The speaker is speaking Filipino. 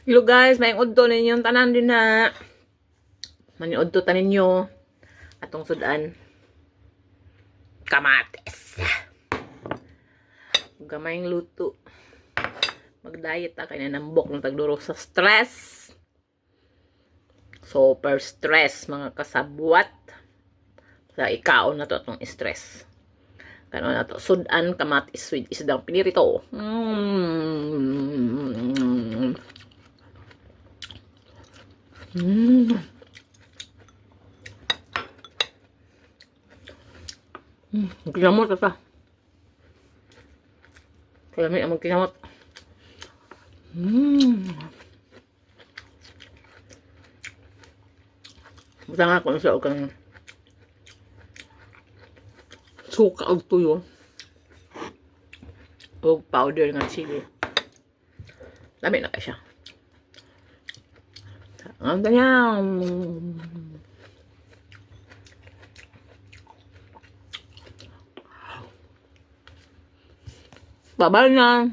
Hello guys, may udto ninyong tanan din na. Maniud to tanin nyo. Atong sudan. Kamatis. Gamayng luto. Mag-diet ta kay nanambok ng tagduro sa stress. Super stress mga kasabwat. Sa ikaon na to atong stress. Kano na to sudan kamatis with isdang pinirito. Kinamot ata. Kaya may amang kinamot. Basta nga kung siya o kang suka o tuyo. O powder nga chili. Lami na ka siya. Ang ganyan. Bye-bye na.